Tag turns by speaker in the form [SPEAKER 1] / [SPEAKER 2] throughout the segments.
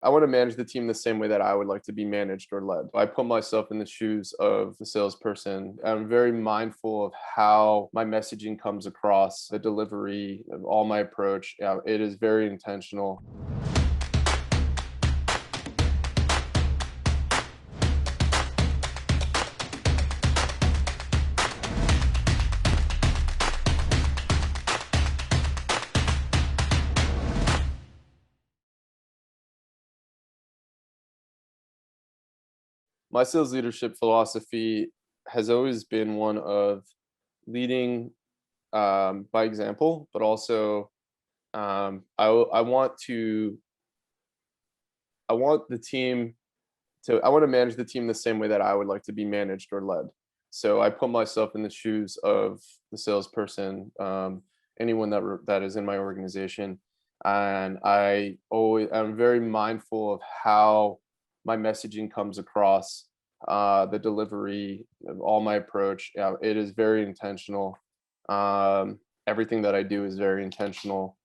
[SPEAKER 1] I want to manage the team the same way that I would like to be managed or led. I put myself in the shoes of the salesperson. I'm very mindful of how my messaging comes across, the delivery, of all my approach. It is very intentional. My sales leadership philosophy has always been one of leading by example, but also I want to I want the team I want to manage the team the same way that I would like to be managed or led. So I put myself in the shoes of the salesperson, anyone that is in my organization, and I'm very mindful of how my messaging comes across, the delivery, of all my approach. It is very intentional. Everything that I do is very intentional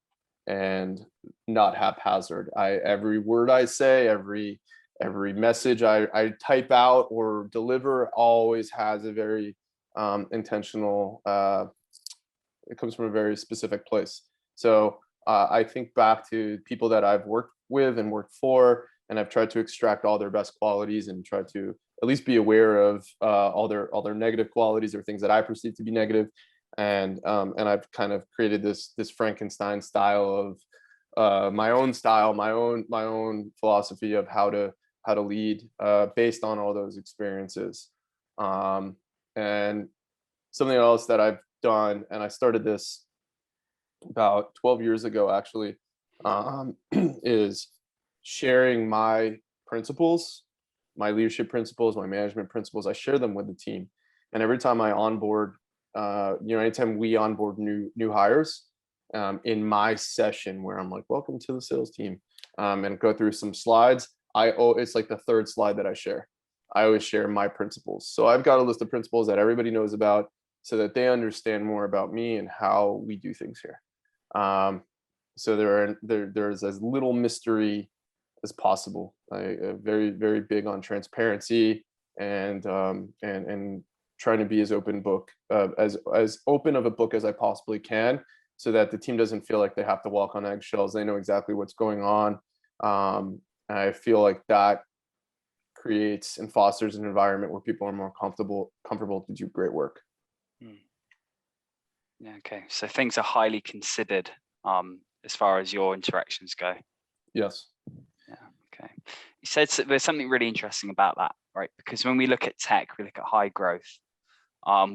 [SPEAKER 1] and not haphazard. Every word I say, every message I type out or deliver always has a very intentional. It comes from a very specific place. So I think back to people that I've worked with and worked for, and I've tried to extract all their best qualities and try to at least be aware of all their negative qualities or things that I perceive to be negative, and I've kind of created this Frankenstein style of my own style, my own philosophy of how to lead based on all those experiences. And something else that I've done, and I started this about 12 years ago actually, is sharing my principles, my leadership principles, my management principles. I share them with the team, and every time I onboard, anytime we onboard new hires, in my session where I'm like, "Welcome to the sales team," and go through some slides. It's like the third slide that I share. I always share my principles. So I've got a list of principles that everybody knows about, so that they understand more about me and how we do things here. So there's as little mystery as possible. Very very big on transparency and trying to be as as open of a book as I possibly can, so that the team doesn't feel like they have to walk on eggshells. They know exactly what's going on. And I feel like that creates and fosters an environment where people are more comfortable to do great work.
[SPEAKER 2] Yeah, okay. So things are highly considered as far as your interactions go.
[SPEAKER 1] Yes.
[SPEAKER 2] Yeah, okay. You said there's something really interesting about that, right? Because when we look at tech, we look at high growth.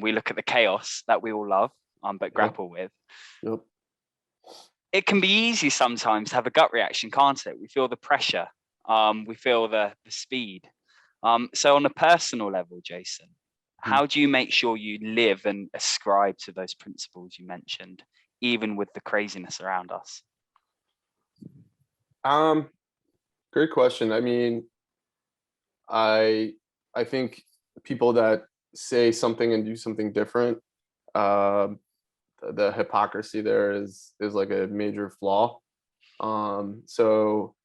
[SPEAKER 2] We look at the chaos that we all love, but grapple with.
[SPEAKER 1] Yep.
[SPEAKER 2] It can be easy sometimes to have a gut reaction, can't it? We feel the pressure. We feel the speed. So on a personal level, Jason, how do you make sure you live and ascribe to those principles you mentioned, even with the craziness around us?
[SPEAKER 1] Great question. I mean, I think people that say something and do something different, the hypocrisy there is like a major flaw. So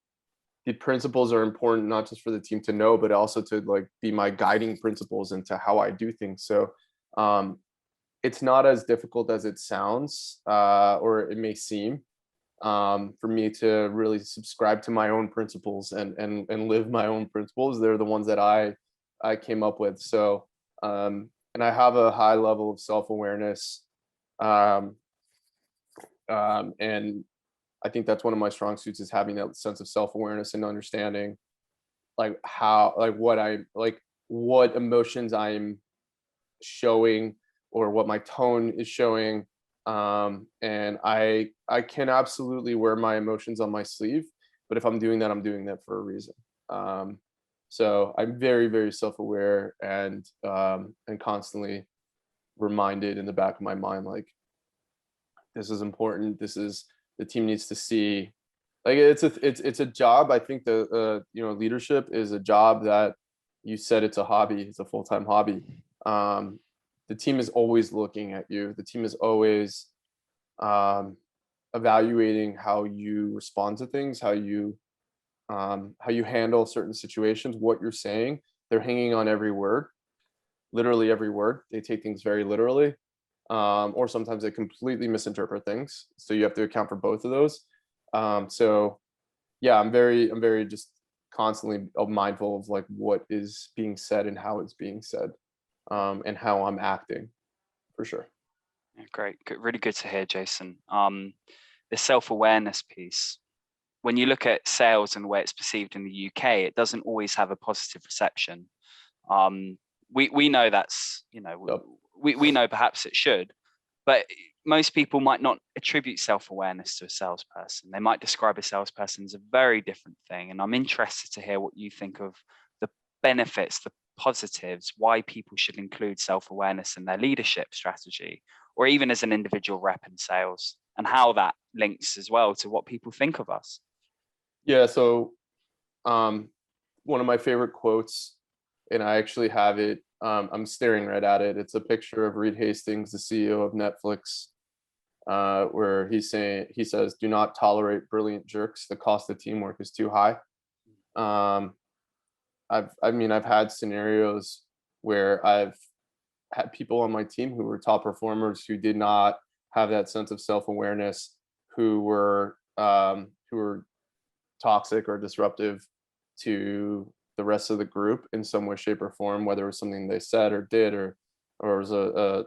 [SPEAKER 1] the principles are important not just for the team to know, but also to like be my guiding principles into how I do things. So it's not as difficult as it sounds, or it may seem, for me to really subscribe to my own principles and live my own principles. They're the ones that I came up with. So and I have a high level of self-awareness, and I think that's one of my strong suits, is having that sense of self-awareness and understanding like what emotions I'm showing or what my tone is showing. And I can absolutely wear my emotions on my sleeve, but if I'm doing that, I'm doing that for a reason. So I'm very, very self-aware and constantly reminded in the back of my mind, like, this is important. The team needs to see, like, it's a job. I think leadership is a job that, you said it's a hobby, it's a full-time hobby. The team is always looking at you. The team is always evaluating how you respond to things, how you how you handle certain situations, what you're saying. They're hanging on every word, literally every word. They take things very literally, or sometimes they completely misinterpret things. So you have to account for both of those. So yeah, I'm very just constantly mindful of like what is being said and how it's being said, and how I'm acting, for sure.
[SPEAKER 2] Yeah, great. Really good to hear, Jason. The self-awareness piece. When you look at sales and the way it's perceived in the UK, it doesn't always have a positive reception. Um, we know that's,
[SPEAKER 1] Yep.
[SPEAKER 2] we know perhaps it should, but most people might not attribute self-awareness to a salesperson. They might describe a salesperson as a very different thing. And I'm interested to hear what you think of the benefits, the positives, why people should include self-awareness in their leadership strategy, or even as an individual rep in sales, and how that links as well to what people think of us.
[SPEAKER 1] Yeah. So um, one of my favorite quotes, and I actually have it. I'm staring right at it. It's a picture of Reed Hastings, the CEO of Netflix, where he says, "Do not tolerate brilliant jerks. The cost of teamwork is too high." Um, I've had scenarios where I've had people on my team who were top performers who did not have that sense of self-awareness, who were toxic or disruptive to the rest of the group in some way, shape, or form, whether it was something they said or did, or it was a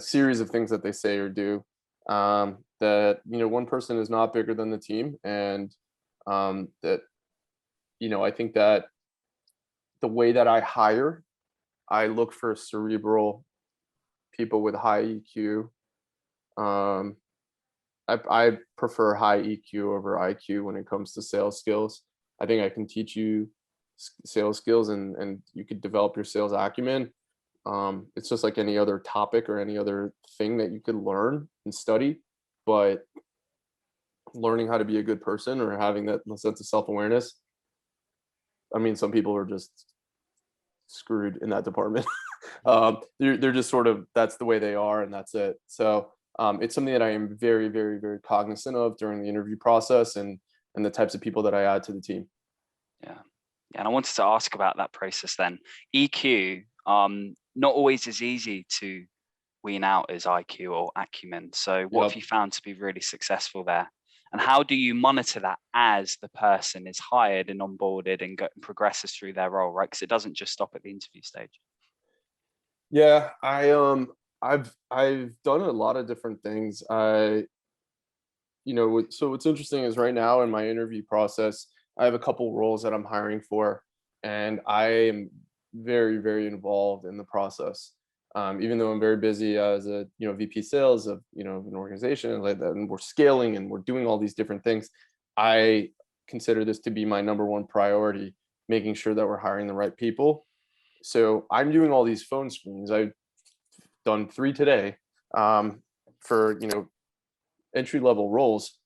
[SPEAKER 1] series of things that they say or do. That one person is not bigger than the team, and that I think that the way that I hire, I look for cerebral people with high EQ. Um, I prefer high EQ over IQ when it comes to sales skills. I think I can teach you sales skills, and you could develop your sales acumen. It's just like any other topic or any other thing that you could learn and study, but learning how to be a good person or having that sense of self-awareness. I mean, some people are just screwed in that department. They're just sort of, that's the way they are, and that's it. So it's something that I am very, very, very cognizant of during the interview process, and the types of people that I add to the team.
[SPEAKER 2] Yeah. And I wanted to ask about that process then. EQ, not always as easy to wean out as IQ or acumen. So what have
[SPEAKER 1] Yep.
[SPEAKER 2] you found to be really successful there? And how do you monitor that as the person is hired and onboarded and progresses through their role, right? Because it doesn't just stop at the interview stage.
[SPEAKER 1] Yeah, I've done a lot of different things. So what's interesting is right now in my interview process, I have a couple roles that I'm hiring for, and I am very, very involved in the process. Even though I'm very busy as a VP sales of an organization and like that, and we're scaling and we're doing all these different things, I consider this to be my number one priority, making sure that we're hiring the right people. So I'm doing all these phone screens. I've done 3 today, for entry level roles.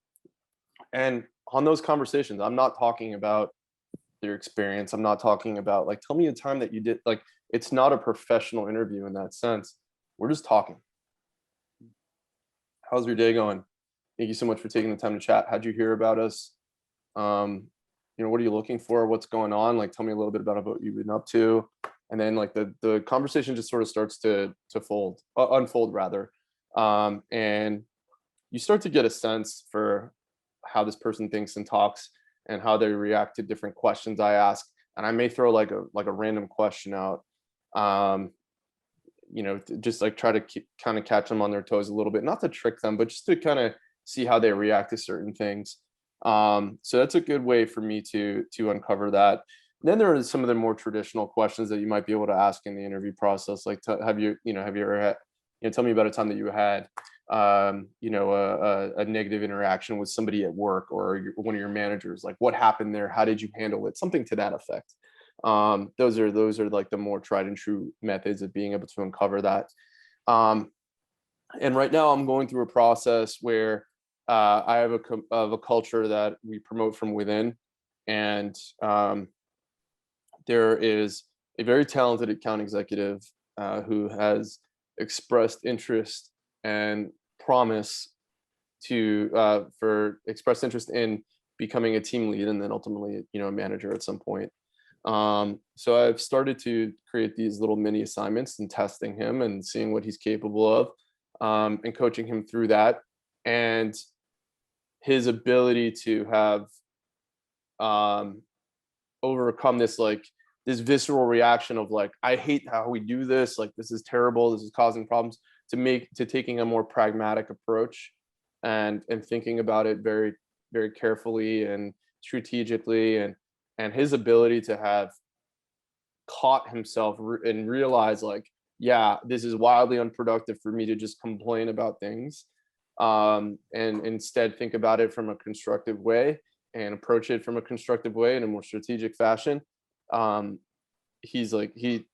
[SPEAKER 1] And on those conversations, I'm not talking about their experience. I'm not talking about like, tell me a time that you did, like, it's not a professional interview in that sense. We're just talking. How's your day going? Thank you so much for taking the time to chat. How'd you hear about us? What are you looking for? What's going on? Like, tell me a little bit about what you've been up to. And then like the conversation just sort of starts to unfold rather. And you start to get a sense for how this person thinks and talks, and how they react to different questions I ask. And I may throw like a random question out, just like try to kind of catch them on their toes a little bit, not to trick them, but just to kind of see how they react to certain things. So that's a good way for me to uncover that. And then there are some of the more traditional questions that you might be able to ask in the interview process, like have you ever had, tell me about a time that you had a negative interaction with somebody at work, or one of your managers. Like, what happened there? How did you handle it? Something to that effect. Those are like the more tried and true methods of being able to uncover that. And right now I'm going through a process where I have a culture that we promote from within, and there is a very talented account executive who has expressed interest and promise to for expressed interest in becoming a team lead, and then ultimately, a manager at some point. So I've started to create these little mini assignments and testing him and seeing what he's capable of, and coaching him through that. And his ability to have um, overcome this visceral reaction of like, I hate how we do this, like this is terrible, this is causing problems, to taking a more pragmatic approach, and thinking about it very, very carefully and strategically, and his ability to have caught himself and realize like, yeah, this is wildly unproductive for me to just complain about things, and instead think about it from a constructive way and approach it from a constructive way in a more strategic fashion. um,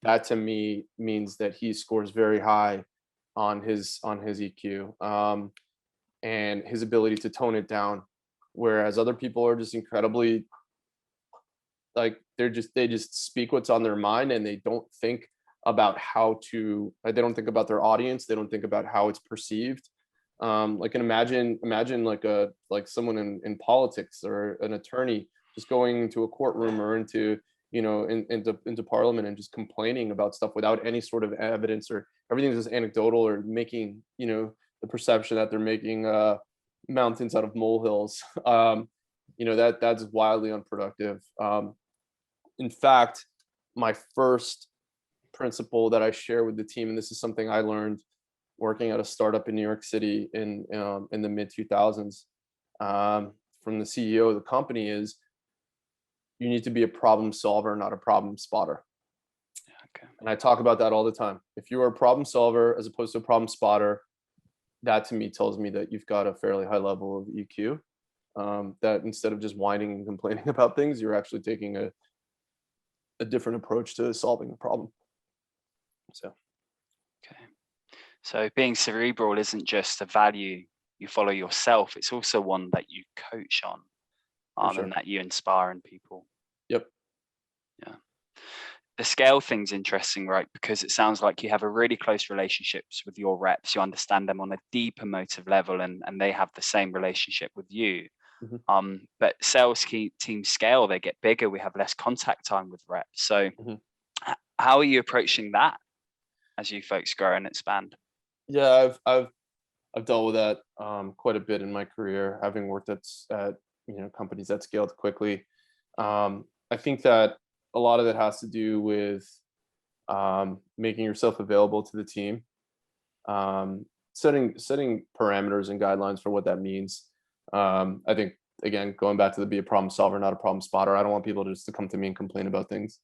[SPEAKER 1] that to me means that he scores very high on his EQ, and his ability to tone it down, whereas other people are just incredibly, like, they just speak what's on their mind, and they don't think about how to, like, they don't think about their audience, they don't think about how it's perceived. Like, and imagine like someone in politics, or an attorney just going into a courtroom, or into, into parliament, and just complaining about stuff without any sort of evidence, or everything's just anecdotal, or making, the perception that they're making mountains out of molehills. That's wildly unproductive. In fact, my first principle that I share with the team, and this is something I learned working at a startup in New York City in the mid 2000s, from the CEO of the company, is you need to be a problem solver, not a problem spotter.
[SPEAKER 2] Okay.
[SPEAKER 1] And I talk about that all the time. If you are a problem solver as opposed to a problem spotter, that to me tells me that you've got a fairly high level of EQ. That instead of just whining and complaining about things, you're actually taking a different approach to solving the problem. So,
[SPEAKER 2] Okay. So being cerebral isn't just a value you follow yourself, it's also one that you coach on,
[SPEAKER 1] sure.
[SPEAKER 2] and that you inspire in people.
[SPEAKER 1] Yep.
[SPEAKER 2] Yeah. The scale thing's interesting, right? Because it sounds like you have a really close relationships with your reps. You understand them on a deep emotive level, and they have the same relationship with you.
[SPEAKER 1] Mhm.
[SPEAKER 2] But sales team scale, they get bigger. We have less contact time with reps. So
[SPEAKER 1] Mhm.
[SPEAKER 2] how are you approaching that as you folks grow and expand?
[SPEAKER 1] Yeah, I've dealt with that quite a bit in my career, having worked at companies that scaled quickly. I think that a lot of it has to do with making yourself available to the team, setting parameters and guidelines for what that means. I think, again, going back to the be a problem solver, not a problem spotter. I don't want people just to come to me and complain about things.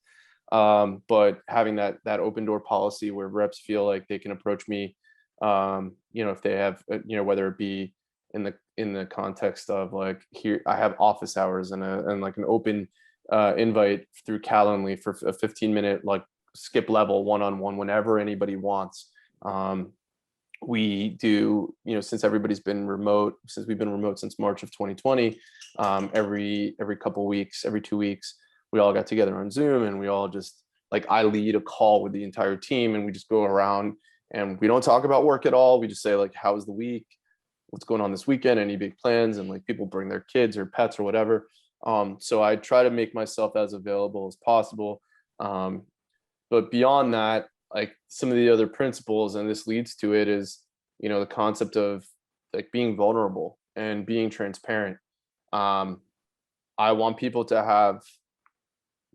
[SPEAKER 1] But having that open door policy where reps feel like they can approach me, if they have, whether it be in the context of like, here I have office hours, and like an open invite through Calendly for a 15-minute like skip level one-on-one whenever anybody wants. We do, since we've been remote since March of 2020, every couple weeks, every 2 weeks, we all got together on Zoom, and we all just, like, I lead a call with the entire team, and we just go around, and we don't talk about work at all. We just say like, how was the week? What's going on this weekend? Any big plans? And like, people bring their kids or pets or whatever. So I try to make myself as available as possible. But beyond that, like, some of the other principles, and this leads to it, is, the concept of like being vulnerable and being transparent. Um, I want people to have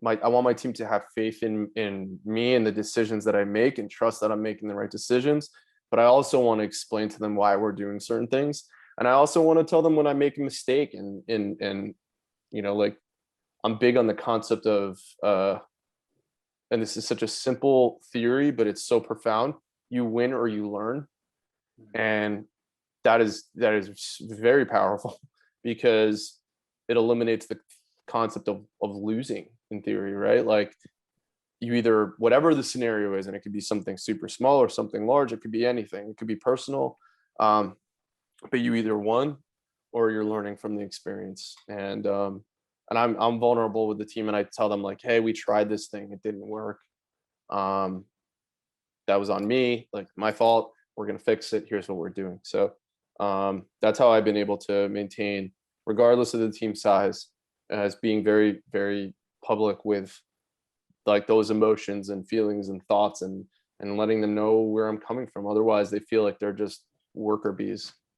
[SPEAKER 1] I want my team to have faith in me and the decisions that I make, and trust that I'm making the right decisions. But I also want to explain to them why we're doing certain things. And I also want to tell them when I make a mistake, and like, I'm big on the concept of and this is such a simple theory, but it's so profound. You win or you learn. And that is very powerful, because it eliminates the concept of losing, in theory, right? Like, you either, whatever the scenario is, and it could be something super small or something large, it could be anything, it could be personal, but you either won or you're learning from the experience. And I'm vulnerable with the team, and I tell them like, hey, we tried this thing, it didn't work. um that was on me, like, my fault. We're going to fix it. Here's what we're doing. So that's how I've been able to maintain regardless of the team size, as being very, very public with like those emotions and feelings and thoughts, and letting them know where I'm coming from. Otherwise, they feel like they're just worker bees.